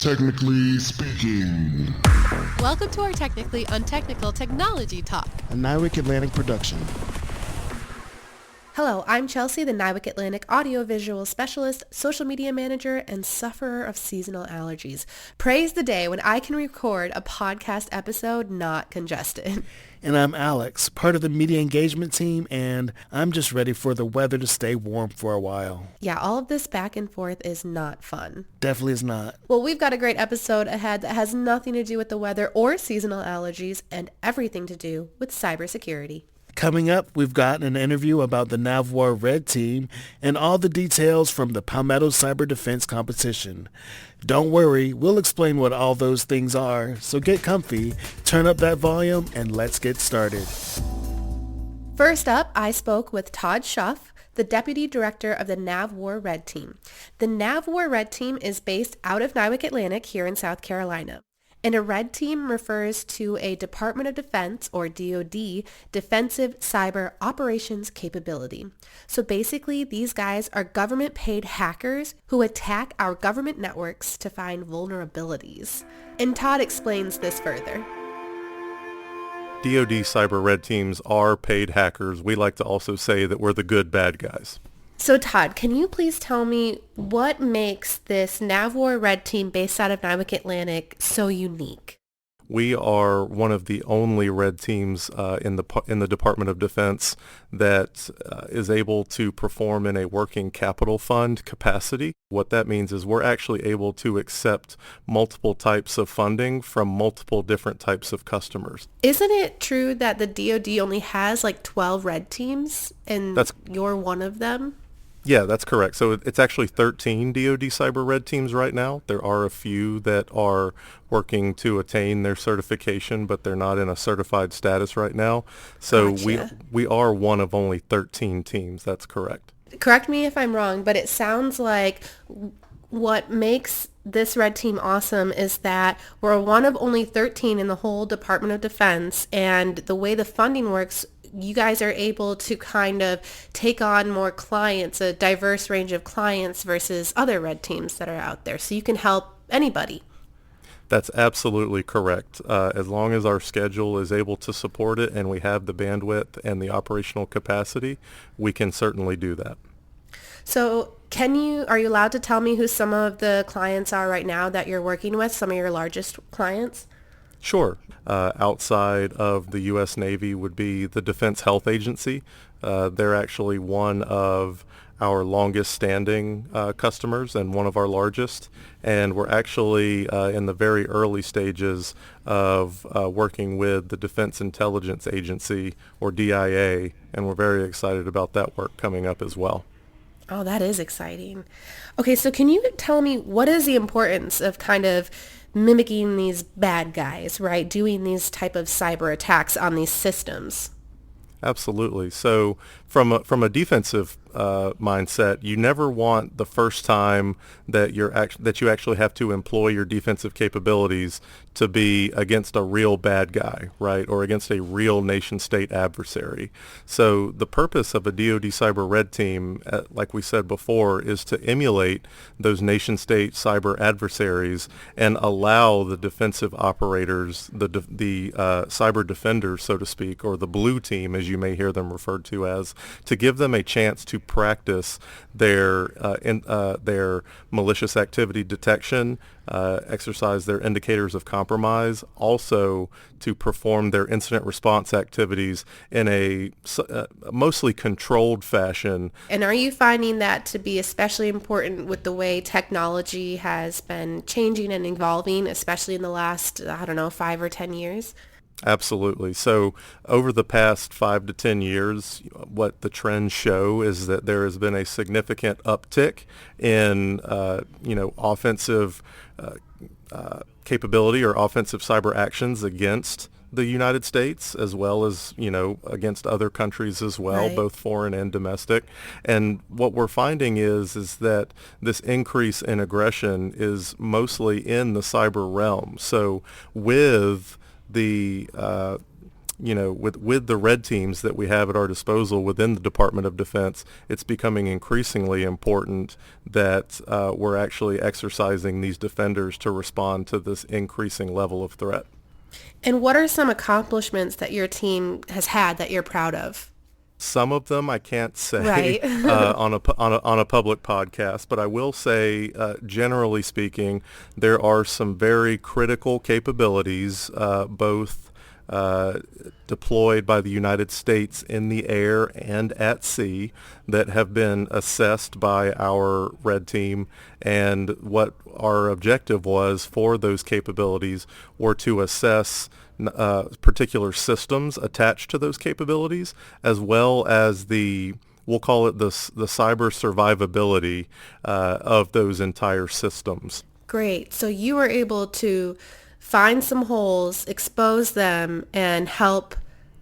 Technically speaking. Welcome to our Technically Untechnical Technology Talk, a NIWC Atlantic production. Hello, I'm Chelsie, the NIWC Atlantic audiovisual specialist, social media manager, and sufferer of seasonal allergies. Praise the day when I can record a podcast episode not congested. And I'm Alex, part of the media engagement team, and I'm just ready for the weather to stay warm for a while. Yeah, all of this back and forth is not fun. Definitely is not. Well, we've got a great episode ahead that has nothing to do with the weather or seasonal allergies and everything to do with cybersecurity. Coming up, we've got an interview about the NAVWAR Red Team and all the details from the Palmetto Cyber Defense Competition. Don't worry, we'll explain what all those things are, so get comfy, turn up that volume, and let's get started. First up, I spoke with Todd Schuff, the Deputy Director of the NAVWAR Red Team. The NAVWAR Red Team is based out of NIWC Atlantic here in South Carolina. And a red team refers to a Department of Defense, or DoD, defensive cyber operations capability. So basically, these guys are government-paid hackers who attack our government networks to find vulnerabilities. And Todd explains this further. DoD cyber red teams are paid hackers. We like to also say that we're the good bad guys. So Todd, can you please tell me what makes this NAVWAR Red Team based out of NIWC Atlantic so unique? We are one of the only red teams in the Department of Defense that is able to perform in a working capital fund capacity. What that means is we're actually able to accept multiple types of funding from multiple different types of customers. Isn't it true that the DoD only has like 12 red teams and you're one of them? Yeah, that's correct. So it's actually 13 DoD cyber red teams right now. There are a few that are working to attain their certification, but they're not in a certified status right now. So Gotcha. we are one of only 13 teams. That's correct. Correct me if I'm wrong, but it sounds like what makes this red team awesome is that we're one of only 13 in the whole Department of Defense, and the way the funding works, you guys are able to kind of take on more clients, a diverse range of clients versus other red teams that are out there. So you can help anybody. That's absolutely correct. As long as our schedule is able to support it and we have the bandwidth and the operational capacity, we can certainly do that. So are you allowed to tell me who some of the clients are right now that you're working with, some of your largest clients? Sure. Outside of the U.S. Navy would be the Defense Health Agency. They're actually one of our longest standing customers and one of our largest. And we're actually in the very early stages of working with the Defense Intelligence Agency, or DIA, and we're very excited about that work coming up as well. Oh, that is exciting. Okay, so can you tell me what is the importance of kind of mimicking these bad guys, right? Doing these type of cyber attacks on these systems? Absolutely. So from a defensive mindset, you never want the first time that you actually have to employ your defensive capabilities to be against a real bad guy, right, or against a real nation-state adversary. So the purpose of a DoD cyber red team, like we said before, is to emulate those nation-state cyber adversaries and allow the defensive operators, the cyber defenders, so to speak, or the blue team, as you may hear them referred to as, to give them a chance to practice their malicious activity detection, exercise their indicators of compromise, also to perform their incident response activities in a mostly controlled fashion. And are you finding that to be especially important with the way technology has been changing and evolving, especially in the last, 5 or 10 years? Absolutely. So over the past 5 to 10 years, what the trends show is that there has been a significant uptick in, offensive capability or offensive cyber actions against the United States, as well as, against other countries as well, Right. both foreign and domestic. And what we're finding is that this increase in aggression is mostly in the cyber realm. So with the with the red teams that we have at our disposal within the Department of Defense, it's becoming increasingly important that we're actually exercising these defenders to respond to this increasing level of threat. And what are some accomplishments that your team has had that you're proud of? Some of them I can't say Right. on a public podcast, but I will say, generally speaking, there are some very critical capabilities, both deployed by the United States in the air and at sea, that have been assessed by our red team. And what our objective was for those capabilities were to assess particular systems attached to those capabilities, as well as we'll call it the cyber survivability of those entire systems. Great. So you were able to find some holes, expose them, and help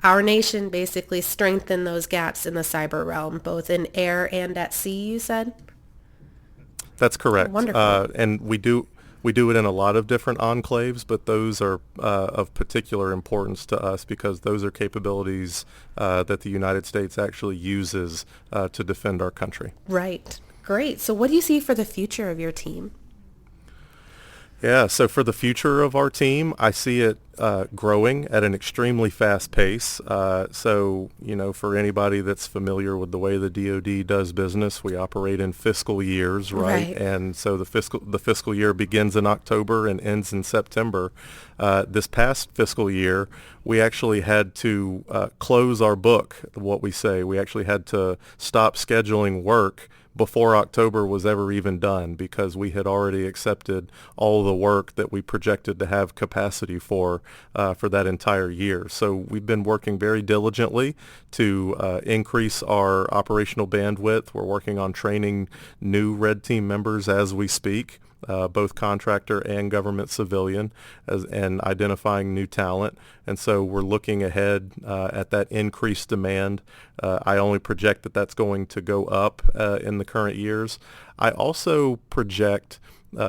our nation basically strengthen those gaps in the cyber realm, both in air and at sea, you said? That's correct. Wonderful. And we do it in a lot of different enclaves, but those are of particular importance to us because those are capabilities that the United States actually uses to defend our country. Right. Great. So what do you see for the future of your team? Yeah, so for the future of our team, I see it growing at an extremely fast pace. So, for anybody that's familiar with the way the DoD does business, we operate in fiscal years, right? And so the fiscal year begins in October and ends in September. This past fiscal year, we actually had to close our book, what we say. We actually had to stop scheduling work before October was ever even done because we had already accepted all the work that we projected to have capacity for that entire year. So we've been working very diligently to increase our operational bandwidth. We're working on training new Red Team members as we speak. Both contractor and government civilian, and identifying new talent. And so we're looking ahead at that increased demand. I only project that that's going to go up in the current years. I also project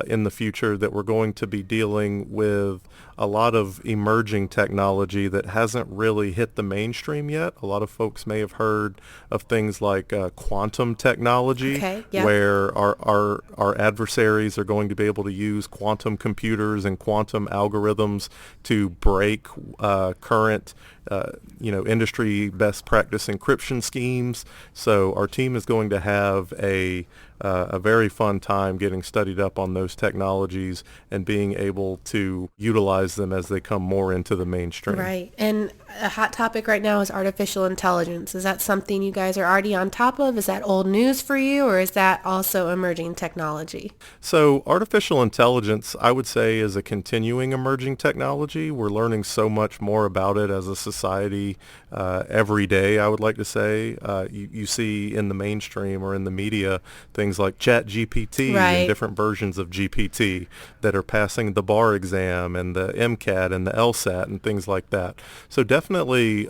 in the future that we're going to be dealing with a lot of emerging technology that hasn't really hit the mainstream yet. A lot of folks may have heard of things like quantum technology, where our adversaries are going to be able to use quantum computers and quantum algorithms to break current industry best practice encryption schemes. So our team is going to have a very fun time getting studied up on those technologies and being able to utilize them as they come more into the mainstream. Right. And a hot topic right now is artificial intelligence. Is that something you guys are already on top of? Is that old news for you, or is that also emerging technology? So artificial intelligence, I would say, is a continuing emerging technology. We're learning so much more about it as a society every day, I would like to say. You see in the mainstream or in the media things like ChatGPT and different versions of GPT that are passing the bar exam and the MCAT and the LSAT and things like that. So definitely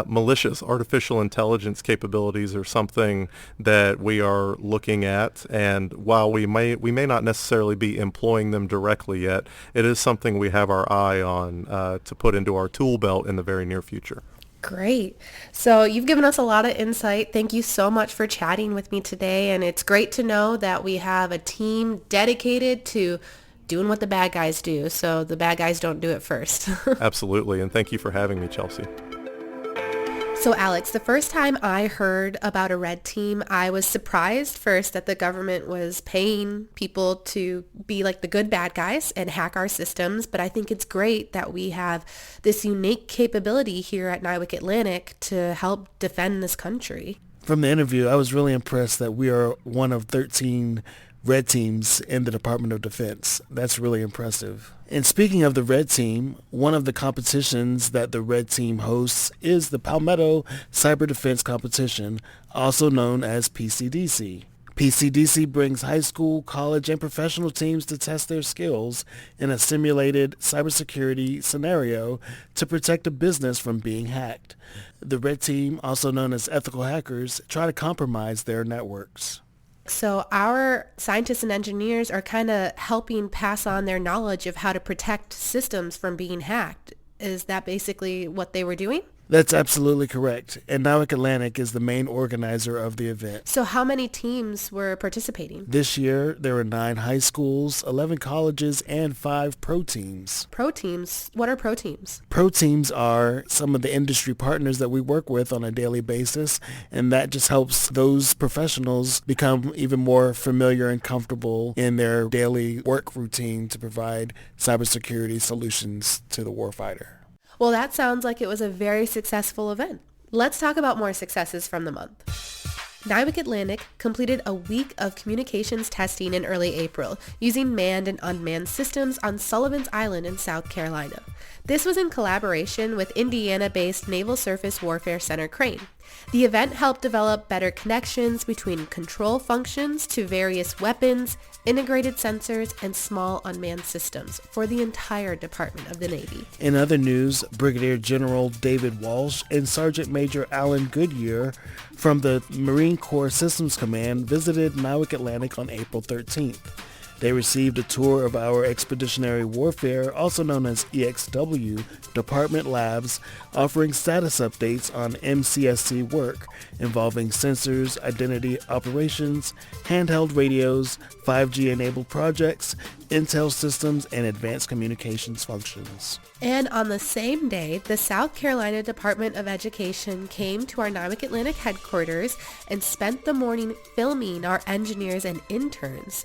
malicious artificial intelligence capabilities are something that we are looking at. And while we may not necessarily be employing them directly yet, it is something we have our eye on to put into our tool belt in the very near future. Great. So you've given us a lot of insight. Thank you so much for chatting with me today. And it's great to know that we have a team dedicated to doing what the bad guys do, so the bad guys don't do it first. Absolutely. And thank you for having me, Chelsie. So Alex, the first time I heard about a red team, I was surprised first that the government was paying people to be like the good bad guys and hack our systems. But I think it's great that we have this unique capability here at NIWC Atlantic to help defend this country. From the interview, I was really impressed that we are one of 13 red teams in the Department of Defense. That's really impressive. And speaking of the red team, one of the competitions that the red team hosts is the Palmetto Cyber Defense Competition, also known as PCDC. PCDC brings high school, college, and professional teams to test their skills in a simulated cybersecurity scenario to protect a business from being hacked. The red team, also known as ethical hackers, try to compromise their networks. So our scientists and engineers are kind of helping pass on their knowledge of how to protect systems from being hacked. Is that basically what they were doing? That's absolutely correct. And NIWC Atlantic is the main organizer of the event. So how many teams were participating? This year, there were 9 high schools, 11 colleges, and 5 pro teams. Pro teams? What are pro teams? Pro teams are some of the industry partners that we work with on a daily basis, and that just helps those professionals become even more familiar and comfortable in their daily work routine to provide cybersecurity solutions to the warfighter. Well, that sounds like it was a very successful event. Let's talk about more successes from the month. NIWC Atlantic completed a week of communications testing in early April using manned and unmanned systems on Sullivan's Island in South Carolina. This was in collaboration with Indiana-based Naval Surface Warfare Center Crane. The event helped develop better connections between control functions to various weapons, integrated sensors, and small unmanned systems for the entire Department of the Navy. In other news, Brigadier General David Walsh and Sergeant Major Alan Goodyear from the Marine Corps Systems Command visited NIWC Atlantic on April 13th. They received a tour of our Expeditionary Warfare, also known as EXW, department labs, offering status updates on MCSC work involving sensors, identity operations, handheld radios, 5G-enabled projects, intel systems, and advanced communications functions. And on the same day, the South Carolina Department of Education came to our NIWC Atlantic headquarters and spent the morning filming our engineers and interns.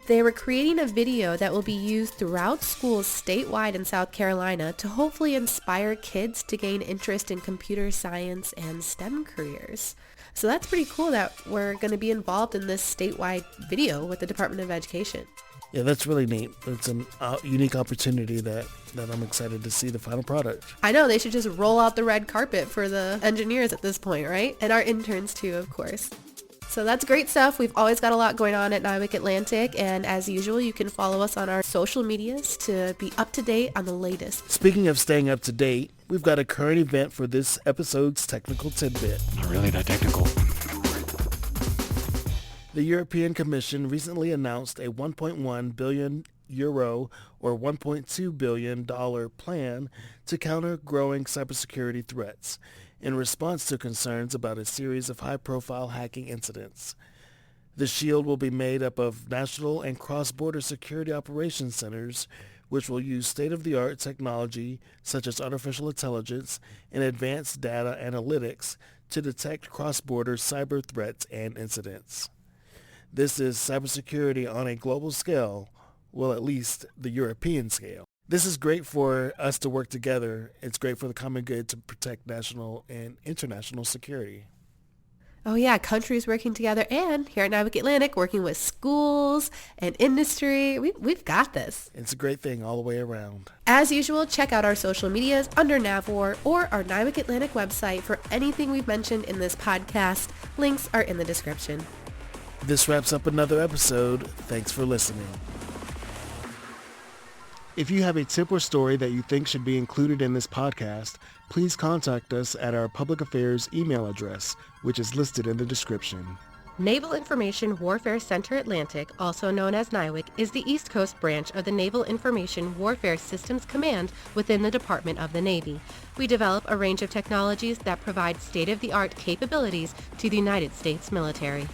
They were creating a video that will be used throughout schools statewide in South Carolina to hopefully inspire kids to gain interest in computer science and STEM careers. So that's pretty cool that we're going to be involved in this statewide video with the Department of Education. Yeah, that's really neat. It's a unique opportunity that I'm excited to see the final product. I know, they should just roll out the red carpet for the engineers at this point, right? And our interns too, of course. So that's great stuff. We've always got a lot going on at NIWC Atlantic, and as usual, you can follow us on our social medias to be up to date on the latest. Speaking of staying up to date, we've got a current event for this episode's technical tidbit. Not really that technical. The European Commission recently announced a 1.1 billion euro or $1.2 billion plan to counter growing cybersecurity threats in response to concerns about a series of high-profile hacking incidents. The shield will be made up of national and cross-border security operations centers, which will use state-of-the-art technology such as artificial intelligence and advanced data analytics to detect cross-border cyber threats and incidents. This is cybersecurity on a global scale, well, at least the European scale. This is great for us to work together. It's great for the common good to protect national and international security. Oh yeah, countries working together, and here at NIWC Atlantic working with schools and industry. We've got this. It's a great thing all the way around. As usual, check out our social medias under NAVWAR or our NIWC Atlantic website for anything we've mentioned in this podcast. Links are in the description. This wraps up another episode. Thanks for listening. If you have a tip or story that you think should be included in this podcast, please contact us at our public affairs email address, which is listed in the description. Naval Information Warfare Center Atlantic, also known as NIWC, is the East Coast branch of the Naval Information Warfare Systems Command within the Department of the Navy. We develop a range of technologies that provide state-of-the-art capabilities to the United States military.